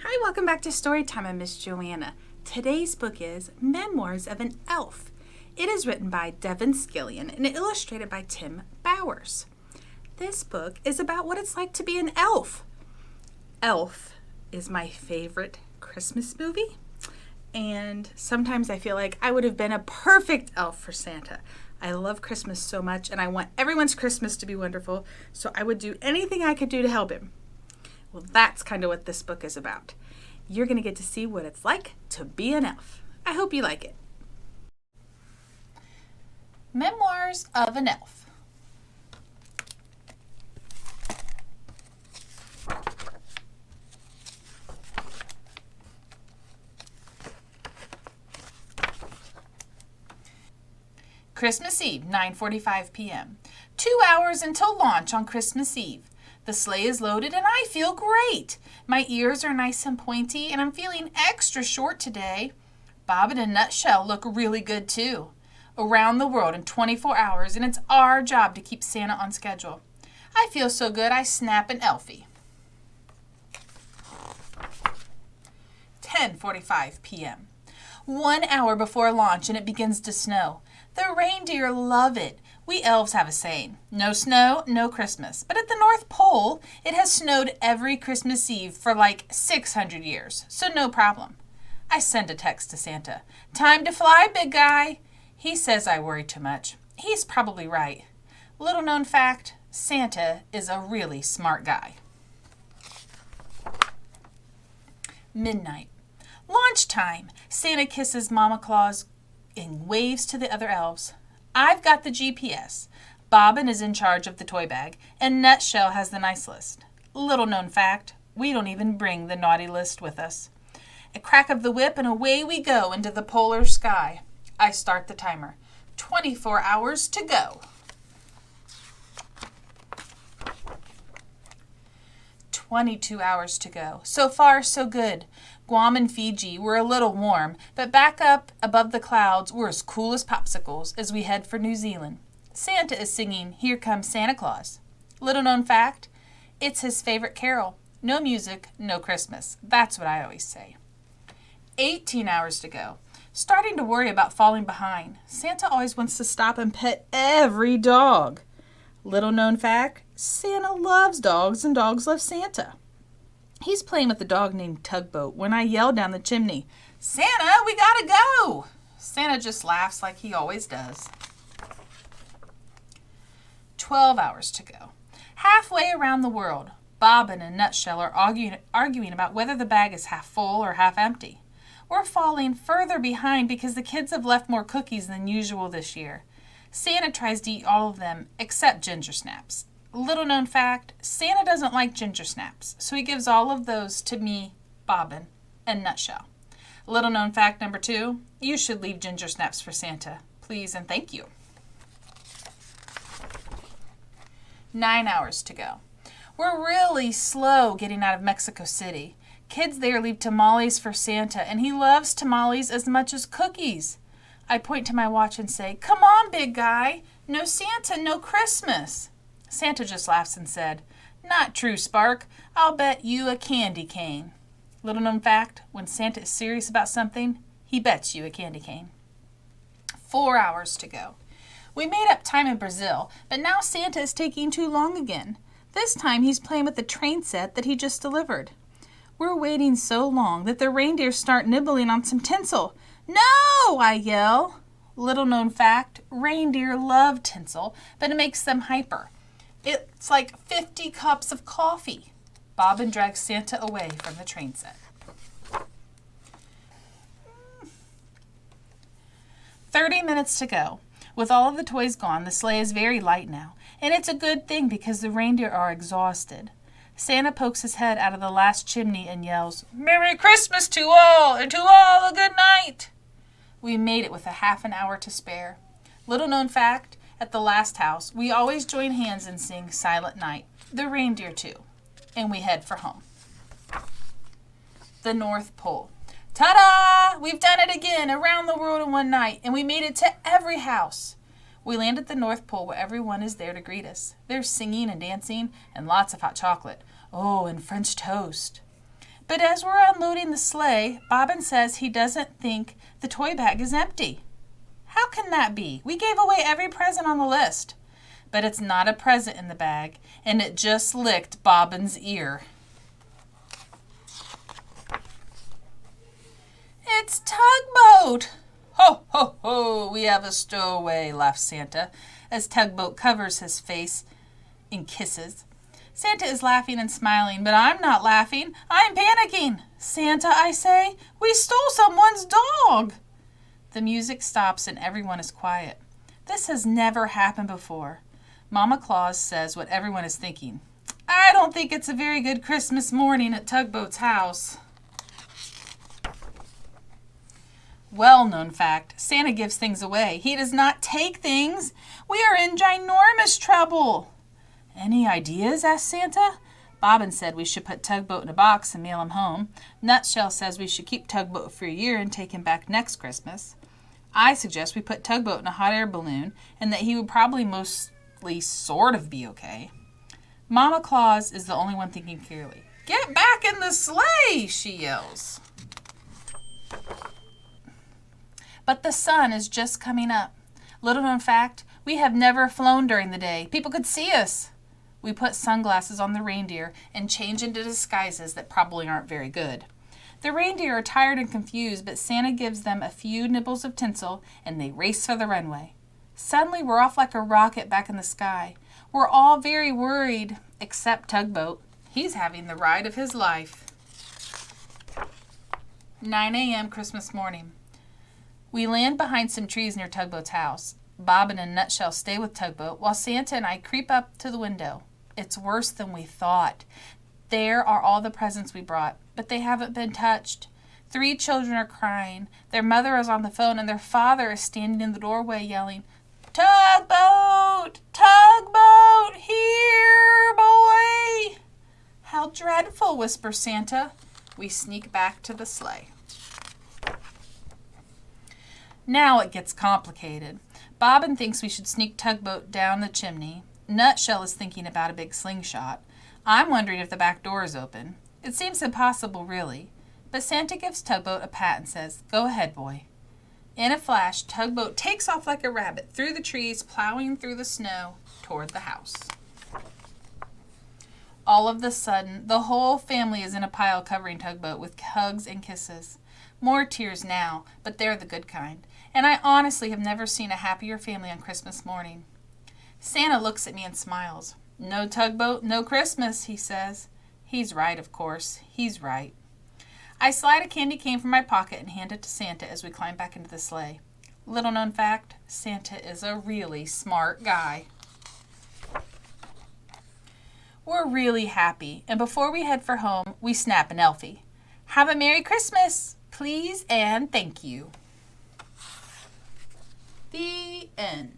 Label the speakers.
Speaker 1: Hi, welcome back to Storytime. I'm Miss Joanna. Today's book is Memoirs of an Elf. It is written by Devin Scillian and illustrated by Tim Bowers. This book is about what it's like to be an elf. Elf is my favorite Christmas movie, and sometimes I feel like I would have been a perfect elf for Santa. I love Christmas so much, and I want everyone's Christmas to be wonderful, so I would do anything I could do to help him. Well, that's kind of what this book is about. You're going to get to see what it's like to be an elf. I hope you like it. Memoirs of an Elf. Christmas Eve, 9:45 p.m. 2 hours until launch on Christmas Eve. The sleigh is loaded and I feel great. My ears are nice and pointy and I'm feeling extra short today. Bob and a Nutshell look really good too. Around the world in 24 hours, and it's our job to keep Santa on schedule. I feel so good I snap an Elfie. 10:45 p.m. 1 hour before launch and it begins to snow. The reindeer love it. We elves have a saying, no snow, no Christmas. But at the North Pole, it has snowed every Christmas Eve for like 600 years, so no problem. I send a text to Santa. Time to fly, big guy. He says I worry too much. He's probably right. Little known fact, Santa is a really smart guy. Midnight. Launch time. Santa kisses Mama Claus and waves to the other elves. I've got the GPS. Bobbin is in charge of the toy bag, and Nutshell has the nice list. Little known fact, we don't even bring the naughty list with us. A crack of the whip and away we go into the polar sky. I start the timer. 24 hours to go. 22 hours to go. So far, so good. Guam and Fiji were a little warm, but back up above the clouds we're as cool as popsicles as we head for New Zealand. Santa is singing Here Comes Santa Claus. Little known fact, it's his favorite carol. No music, no Christmas. That's what I always say. 18 hours to go. Starting to worry about falling behind. Santa always wants to stop and pet every dog. Little known fact, Santa loves dogs and dogs love Santa. He's playing with a dog named Tugboat when I yell down the chimney, Santa, we gotta go! Santa just laughs like he always does. 12 hours to go. Halfway around the world, Bobbin and Nutshell are arguing about whether the bag is half full or half empty. We're falling further behind because the kids have left more cookies than usual this year. Santa tries to eat all of them except ginger snaps. Little known fact, Santa doesn't like ginger snaps, so he gives all of those to me, Bobbin, and Nutshell. Little known fact number 2, you should leave ginger snaps for Santa. Please and thank you. 9 hours to go. We're really slow getting out of Mexico City. Kids there leave tamales for Santa, and he loves tamales as much as cookies. I point to my watch and say, come on, big guy. No Santa, no Christmas. Santa just laughs and said, not true, Spark. I'll bet you a candy cane. Little known fact, when Santa is serious about something, he bets you a candy cane. 4 hours to go. We made up time in Brazil, but now Santa is taking too long again. This time he's playing with the train set that he just delivered. We're waiting so long that the reindeer start nibbling on some tinsel. No, I yell. Little known fact, reindeer love tinsel, but it makes them hyper. It's like 50 cups of coffee. Bobbin drags Santa away from the train set. 30 minutes to go. With all of the toys gone, the sleigh is very light now, and it's a good thing because the reindeer are exhausted. Santa pokes his head out of the last chimney and yells, Merry Christmas to all, and to all a good night. We made it with a half an hour to spare. Little known fact, at the last house, we always join hands and sing Silent Night, the reindeer too, and we head for home. The North Pole. Ta-da! We've done it again, around the world in one night, and we made it to every house. We land at the North Pole where everyone is there to greet us. There's singing and dancing and lots of hot chocolate. Oh, and French toast. But as we're unloading the sleigh, Bobbin says he doesn't think the toy bag is empty. How can that be? We gave away every present on the list. But it's not a present in the bag, and it just licked Bobbin's ear. It's Tugboat! Ho, ho, ho, we have a stowaway, laughs Santa, as Tugboat covers his face in kisses. Santa is laughing and smiling, but I'm not laughing. I'm panicking. Santa, I say, we stole someone's dog. The music stops and everyone is quiet. This has never happened before. Mama Claus says what everyone is thinking. I don't think it's a very good Christmas morning at Tugboat's house. Well-known fact, Santa gives things away. He does not take things. We are in ginormous trouble. Any ideas? Asked Santa. Bobbin said we should put Tugboat in a box and mail him home. Nutshell says we should keep Tugboat for a year and take him back next Christmas. I suggest we put Tugboat in a hot air balloon and that he would probably mostly sort of be okay. Mama Claus is the only one thinking clearly. Get back in the sleigh, she yells. But the sun is just coming up. Little known fact, we have never flown during the day. People could see us. We put sunglasses on the reindeer and change into disguises that probably aren't very good. The reindeer are tired and confused, but Santa gives them a few nibbles of tinsel and they race for the runway. Suddenly we're off like a rocket back in the sky. We're all very worried, except Tugboat. He's having the ride of his life. 9 a.m. Christmas morning. We land behind some trees near Tugboat's house. Bobbin and Nutshell stay with Tugboat while Santa and I creep up to the window. It's worse than we thought. There are all the presents we brought, but they haven't been touched. 3 children are crying. Their mother is on the phone and their father is standing in the doorway yelling, Tugboat! Tugboat! Here, boy! How dreadful, whispers Santa. We sneak back to the sleigh. Now it gets complicated. Bobbin thinks we should sneak Tugboat down the chimney. Nutshell is thinking about a big slingshot. I'm wondering if the back door is open. It seems impossible, really. But Santa gives Tugboat a pat and says, Go ahead, boy. In a flash, Tugboat takes off like a rabbit through the trees, plowing through the snow toward the house. All of a sudden, the whole family is in a pile covering Tugboat with hugs and kisses. More tears now, but they're the good kind. And I honestly have never seen a happier family on Christmas morning. Santa looks at me and smiles. No Tugboat, no Christmas, he says. He's right, of course. He's right. I slide a candy cane from my pocket and hand it to Santa as we climb back into the sleigh. Little known fact, Santa is a really smart guy. We're really happy, and before we head for home, we snap an Elfie. Have a Merry Christmas, please and thank you. The end.